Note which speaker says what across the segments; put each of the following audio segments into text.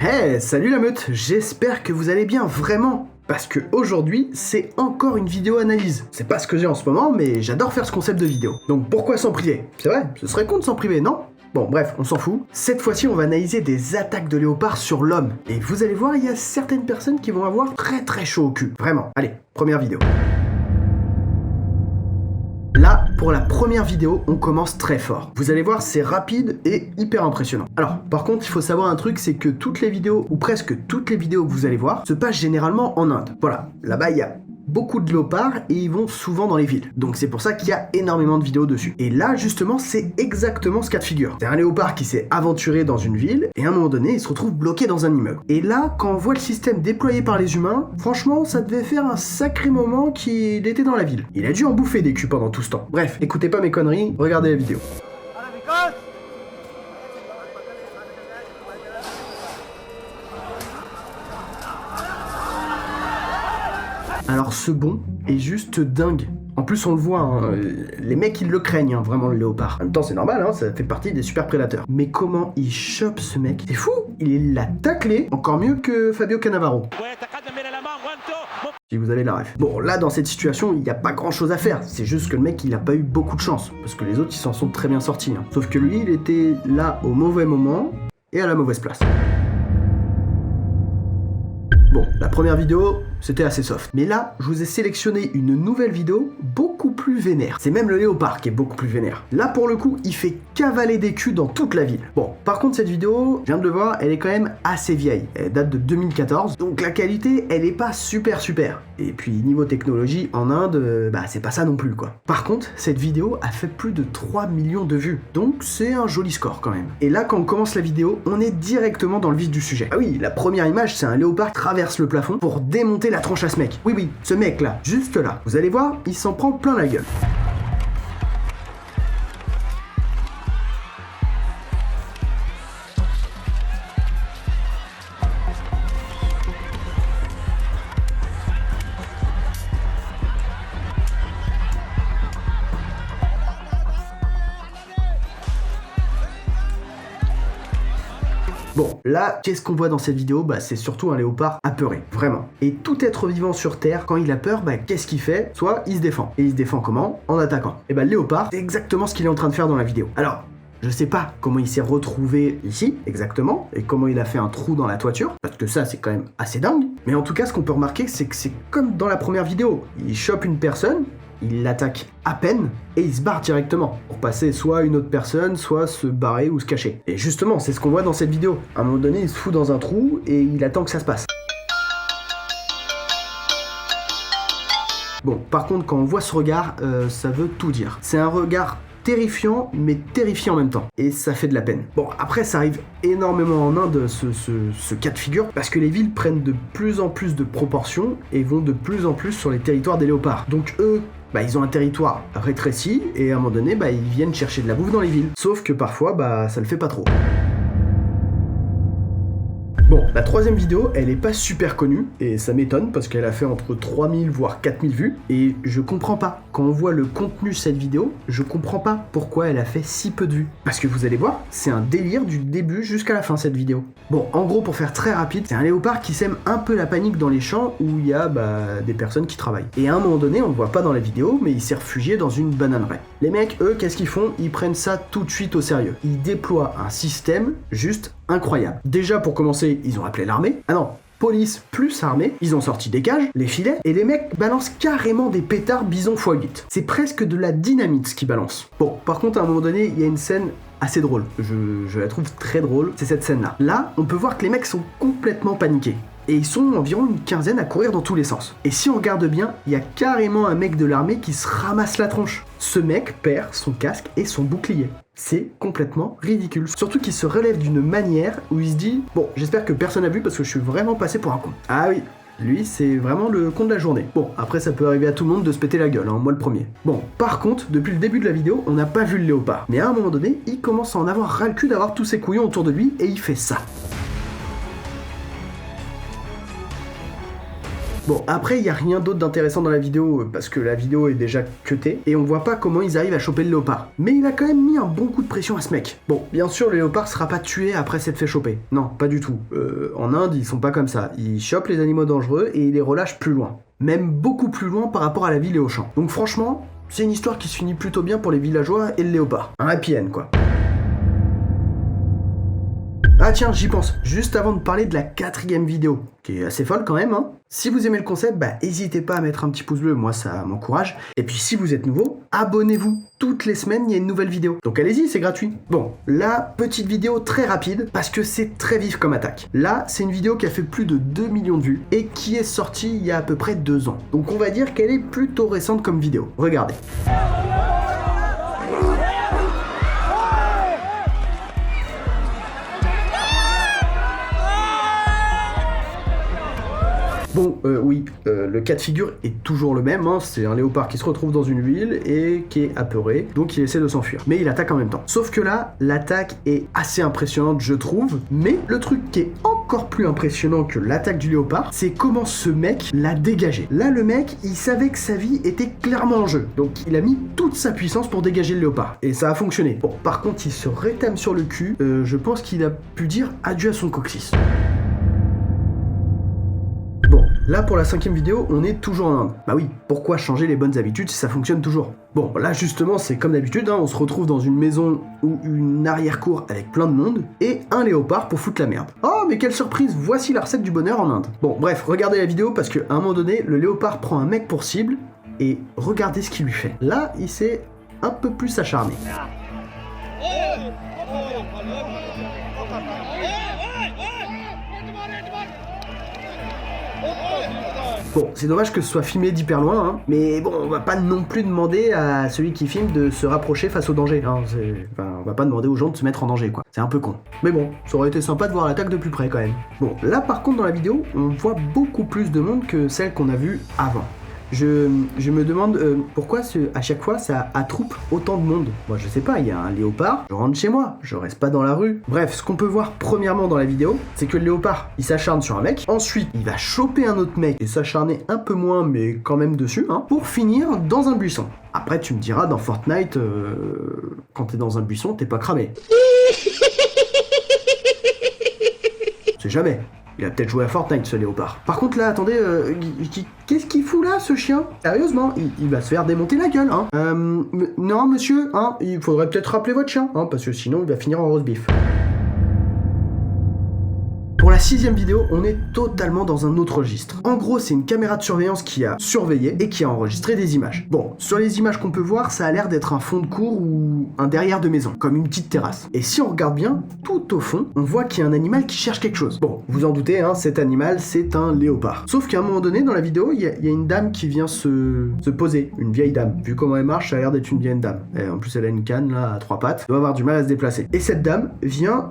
Speaker 1: Hey, salut la meute, j'espère que vous allez bien, vraiment. Parce que aujourd'hui, c'est encore une vidéo analyse. C'est pas ce que j'ai en ce moment, mais j'adore faire ce concept de vidéo. Donc pourquoi s'en priver? C'est vrai, ce serait con de s'en priver, non? Bon bref, on s'en fout. Cette fois-ci, on va analyser des attaques de léopards sur l'homme. Et vous allez voir, il y a certaines personnes qui vont avoir très chaud au cul. Vraiment. Allez, première vidéo. Là, pour la première vidéo, on commence très fort. Vous allez voir, c'est rapide et hyper impressionnant. Alors, par contre, il faut savoir un truc, c'est que toutes les vidéos, ou presque toutes les vidéos que vous allez voir, se passent généralement en Inde. Voilà, là-bas, il y a beaucoup de léopards et ils vont souvent dans les villes. Donc c'est pour ça qu'il y a énormément de vidéos dessus. Et là, justement, c'est exactement ce cas de figure. C'est un léopard qui s'est aventuré dans une ville et à un moment donné, il se retrouve bloqué dans un immeuble. Et là, quand on voit le système déployé par les humains, franchement, ça devait faire un sacré moment qu'il était dans la ville. Il a dû en bouffer des culs pendant tout ce temps. Bref, écoutez pas mes conneries, regardez la vidéo. Alors ce bond est juste dingue. En plus on le voit, hein, les mecs ils le craignent, hein, vraiment le léopard. En même temps c'est normal, hein, ça fait partie des super prédateurs. Mais comment il chope ce mec? C'est fou. Il l'a taclé, encore mieux que Fabio Cannavaro. Si vous avez la ref. Bon, là, dans cette situation, il n'y a pas grand-chose à faire. C'est juste que le mec, il a pas eu beaucoup de chance. Parce que les autres, ils s'en sont très bien sortis. Hein. Sauf que lui, il était là au mauvais moment et à la mauvaise place. Bon, la première vidéo, c'était assez soft. Mais là, je vous ai sélectionné une nouvelle vidéo beaucoup plus vénère. C'est même le léopard qui est beaucoup plus vénère. Là, pour le coup, il fait cavaler des culs dans toute la ville. Bon, par contre, cette vidéo, je viens de le voir, elle est quand même assez vieille. Elle date de 2014, donc la qualité, elle est pas super. Et puis, niveau technologie, en Inde, c'est pas ça non plus, quoi. Par contre, cette vidéo a fait plus de 3 millions de vues. Donc, c'est un joli score, quand même. Et là, quand on commence la vidéo, on est directement dans le vif du sujet. Ah oui, la première image, c'est un léopard qui traverse le plafond pour démonter la tronche à ce mec. Oui, ce mec là, juste là. Vous allez voir, il s'en prend plein la gueule. Bon, là, qu'est-ce qu'on voit dans cette vidéo? C'est surtout un léopard apeuré, vraiment. Et tout être vivant sur Terre, quand il a peur, qu'est-ce qu'il fait? Soit il se défend. Et il se défend comment? En attaquant. Et le léopard, c'est exactement ce qu'il est en train de faire dans la vidéo. Alors, je sais pas comment il s'est retrouvé ici, exactement, et comment il a fait un trou dans la toiture, parce que ça, c'est quand même assez dingue. Mais en tout cas, ce qu'on peut remarquer, c'est que c'est comme dans la première vidéo. Il chope une personne, il l'attaque à peine et il se barre directement pour passer soit une autre personne, soit se barrer ou se cacher. Et justement, c'est ce qu'on voit dans cette vidéo. À un moment donné, il se fout dans un trou et il attend que ça se passe. Bon, par contre, quand on voit ce regard, ça veut tout dire. C'est un regard terrifiant, mais terrifiant en même temps. Et ça fait de la peine. Bon, après, ça arrive énormément en Inde, ce cas de figure, parce que les villes prennent de plus en plus de proportions et vont de plus en plus sur les territoires des léopards. Donc eux, ils ont un territoire rétréci, et à un moment donné, ils viennent chercher de la bouffe dans les villes. Sauf que parfois, ça le fait pas trop. Bon, la troisième vidéo, elle est pas super connue, et ça m'étonne parce qu'elle a fait entre 3000 voire 4000 vues, et je comprends pas. Quand on voit le contenu de cette vidéo, je comprends pas pourquoi elle a fait si peu de vues. Parce que vous allez voir, c'est un délire du début jusqu'à la fin cette vidéo. Bon, en gros, pour faire très rapide, c'est un léopard qui sème un peu la panique dans les champs où il y a des personnes qui travaillent. Et à un moment donné, on le voit pas dans la vidéo, mais il s'est réfugié dans une bananeraie. Les mecs, eux, qu'est-ce qu'ils font? Ils prennent ça tout de suite au sérieux. Ils déploient un système juste incroyable. Déjà, pour commencer, ils ont appelé l'armée. Ah non, police plus armée, ils ont sorti des cages, les filets, et les mecs balancent carrément des pétards bison x8. C'est presque de la dynamite ce qu'ils balancent. Bon, par contre, à un moment donné, il y a une scène assez drôle. Je la trouve très drôle, c'est cette scène-là. Là, on peut voir que les mecs sont complètement paniqués. Et ils sont environ une quinzaine à courir dans tous les sens. Et si on regarde bien, il y a carrément un mec de l'armée qui se ramasse la tronche. Ce mec perd son casque et son bouclier. C'est complètement ridicule. Surtout qu'il se relève d'une manière où il se dit « Bon, j'espère que personne n'a vu parce que je suis vraiment passé pour un con. » Ah oui, lui, c'est vraiment le con de la journée. Bon, après, ça peut arriver à tout le monde de se péter la gueule, hein, moi le premier. Bon, par contre, depuis le début de la vidéo, on n'a pas vu le léopard. Mais à un moment donné, il commence à en avoir ras le cul d'avoir tous ses couillons autour de lui et il fait ça. Bon, après, il y a rien d'autre d'intéressant dans la vidéo, parce que la vidéo est déjà cutée, et on voit pas comment ils arrivent à choper le léopard. Mais il a quand même mis un bon coup de pression à ce mec. Bon, bien sûr, le léopard sera pas tué après s'être fait choper. Non, pas du tout. En Inde, ils sont pas comme ça. Ils chopent les animaux dangereux et ils les relâchent plus loin. Même beaucoup plus loin par rapport à la ville et aux champs. Donc franchement, c'est une histoire qui se finit plutôt bien pour les villageois et le léopard. Un happy end, quoi. Ah tiens, j'y pense, juste avant de parler de la 4e vidéo, qui est assez folle quand même, hein. Si vous aimez le concept, bah n'hésitez pas à mettre un petit pouce bleu, moi ça m'encourage. Et puis si vous êtes nouveau, abonnez-vous. Toutes les semaines, il y a une nouvelle vidéo. Donc allez-y, c'est gratuit. Bon, là, petite vidéo très rapide, parce que c'est très vif comme attaque. Là, c'est une vidéo qui a fait plus de 2 millions de vues, et qui est sortie il y a à peu près 2 ans. Donc on va dire qu'elle est plutôt récente comme vidéo. Regardez. Bon, oui, le cas de figure est toujours le même, hein. C'est un léopard qui se retrouve dans une ville et qui est apeuré, donc il essaie de s'enfuir. Mais il attaque en même temps. Sauf que là, l'attaque est assez impressionnante, je trouve, mais le truc qui est encore plus impressionnant que l'attaque du léopard, c'est comment ce mec l'a dégagé. Là, le mec, il savait que sa vie était clairement en jeu, donc il a mis toute sa puissance pour dégager le léopard. Et ça a fonctionné. Bon, par contre, il se rétame sur le cul, je pense qu'il a pu dire adieu à son coccyx. Bon, là pour la 5e vidéo, on est toujours en Inde. Bah oui, pourquoi changer les bonnes habitudes si ça fonctionne toujours? Bon, là justement, c'est comme d'habitude, hein, on se retrouve dans une maison ou une arrière-cour avec plein de monde, et un léopard pour foutre la merde. Oh, mais quelle surprise, voici la recette du bonheur en Inde. Bon, bref, regardez la vidéo parce qu'à un moment donné, le léopard prend un mec pour cible, et regardez ce qu'il lui fait. Là, il s'est un peu plus acharné. Bon, c'est dommage que ce soit filmé d'hyper loin, hein, mais bon, on va pas non plus demander à celui qui filme de se rapprocher face au danger, hein, on va pas demander aux gens de se mettre en danger, quoi. C'est un peu con. Mais bon, ça aurait été sympa de voir l'attaque de plus près, quand même. Bon, là, par contre, dans la vidéo, on voit beaucoup plus de monde que celle qu'on a vue avant. Je me demande pourquoi à chaque fois ça attroupe autant de monde. Moi je sais pas, il y a un léopard, je rentre chez moi, je reste pas dans la rue. Bref, ce qu'on peut voir premièrement dans la vidéo, c'est que le léopard, il s'acharne sur un mec, ensuite il va choper un autre mec et s'acharner un peu moins mais quand même dessus, hein, pour finir dans un buisson. Après tu me diras, dans Fortnite, quand t'es dans un buisson, t'es pas cramé. C'est jamais. Il a peut-être joué à Fortnite, ce léopard. Par contre, là, attendez, qu'est-ce qu'il fout là, ce chien? Sérieusement, il va se faire démonter la gueule, hein. Non, monsieur, hein, il faudrait peut-être rappeler votre chien, hein, parce que sinon, il va finir en roast beef. Pour la 6e vidéo, on est totalement dans un autre registre. En gros, c'est une caméra de surveillance qui a surveillé et qui a enregistré des images. Bon, sur les images qu'on peut voir, ça a l'air d'être un fond de cour ou un derrière de maison, comme une petite terrasse. Et si on regarde bien, tout au fond, on voit qu'il y a un animal qui cherche quelque chose. Bon, vous en doutez, hein, cet animal, c'est un léopard. Sauf qu'à un moment donné, dans la vidéo, il y a une dame qui vient se poser, une vieille dame. Vu comment elle marche, ça a l'air d'être une vieille dame. Et en plus, elle a une canne, là, à 3 pattes, elle doit avoir du mal à se déplacer. Et cette dame vient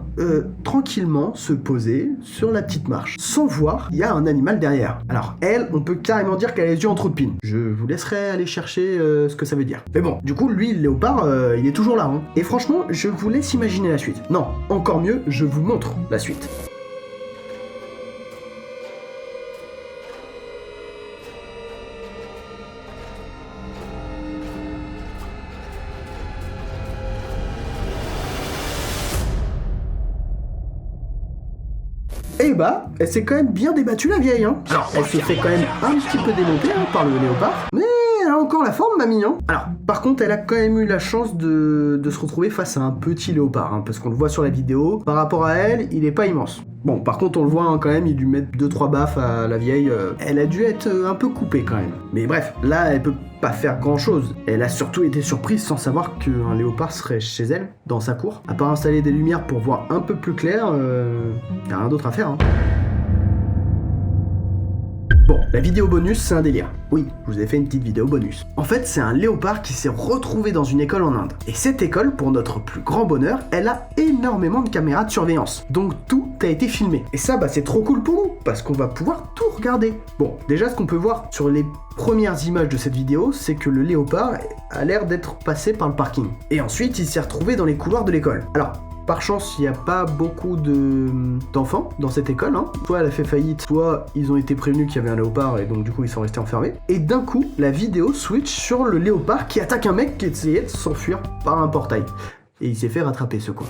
Speaker 1: tranquillement se poser sur la petite marche, sans voir, il y a un animal derrière. Alors elle, on peut carrément dire qu'elle a les yeux en trou de pine. Je vous laisserai aller chercher ce que ça veut dire. Mais bon, du coup, lui, le léopard, il est toujours là, hein. Et franchement, je vous laisse imaginer la suite. Non, encore mieux, je vous montre la suite. Et bah, elle s'est quand même bien débattue la vieille, hein. Alors, elle se fait quand même un petit peu démonter, hein, par le léopard, mais elle a encore la forme, mamie, hein. Alors, par contre, elle a quand même eu la chance de se retrouver face à un petit léopard, hein, parce qu'on le voit sur la vidéo. Par rapport à elle, il est pas immense. Bon, par contre, on le voit, hein, quand même, il lui met 2-3 baffes à la vieille. Elle a dû être un peu coupée quand même. Mais bref, là, elle peut pas faire grand chose. Elle a surtout été surprise sans savoir qu'un léopard serait chez elle, dans sa cour. À part installer des lumières pour voir un peu plus clair, y a rien d'autre à faire, hein. Bon, la vidéo bonus, c'est un délire. Oui, je vous ai fait une petite vidéo bonus. En fait, c'est un léopard qui s'est retrouvé dans une école en Inde. Et cette école, pour notre plus grand bonheur, elle a énormément de caméras de surveillance. Donc tout a été filmé. Et ça, bah c'est trop cool pour nous, parce qu'on va pouvoir tout regarder. Bon, déjà, ce qu'on peut voir sur les premières images de cette vidéo, c'est que le léopard a l'air d'être passé par le parking. Et ensuite, il s'est retrouvé dans les couloirs de l'école. Alors, Par chance, il n'y a pas beaucoup d'enfants dans cette école. Hein. Soit elle a fait faillite, soit ils ont été prévenus qu'il y avait un léopard et donc du coup ils sont restés enfermés. Et d'un coup, la vidéo switch sur le léopard qui attaque un mec qui essayait de s'enfuir par un portail. Et il s'est fait rattraper ce con.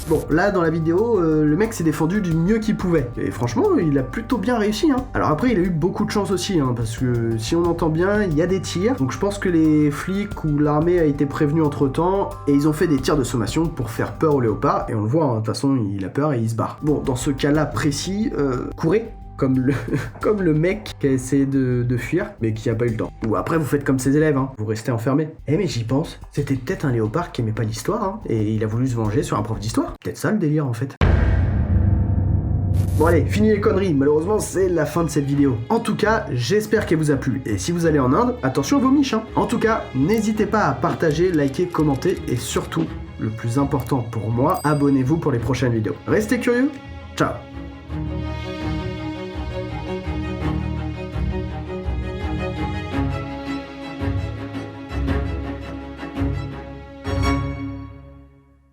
Speaker 1: Bon, là dans la vidéo, le mec s'est défendu du mieux qu'il pouvait. Et franchement, il a plutôt bien réussi. Hein. Alors après, il a eu beaucoup de chance aussi, hein, parce que si on entend bien, il y a des tirs. Donc je pense que les flics ou l'armée a été prévenus entre temps, et ils ont fait des tirs de sommation pour faire peur au léopard. Et on le voit, hein, de toute façon, il a peur et il se barre. Bon, dans ce cas-là précis, courez. Comme le mec qui a essayé de fuir, mais qui a pas eu le temps. Ou après, vous faites comme ses élèves, hein, vous restez enfermés. Eh mais j'y pense, c'était peut-être un léopard qui aimait pas l'histoire, hein, et il a voulu se venger sur un prof d'histoire. Peut-être ça le délire en fait. Bon allez, fini les conneries, malheureusement c'est la fin de cette vidéo. En tout cas, j'espère qu'elle vous a plu, et si vous allez en Inde, attention à vos miches, hein. En tout cas, n'hésitez pas à partager, liker, commenter, et surtout, le plus important pour moi, abonnez-vous pour les prochaines vidéos. Restez curieux, ciao.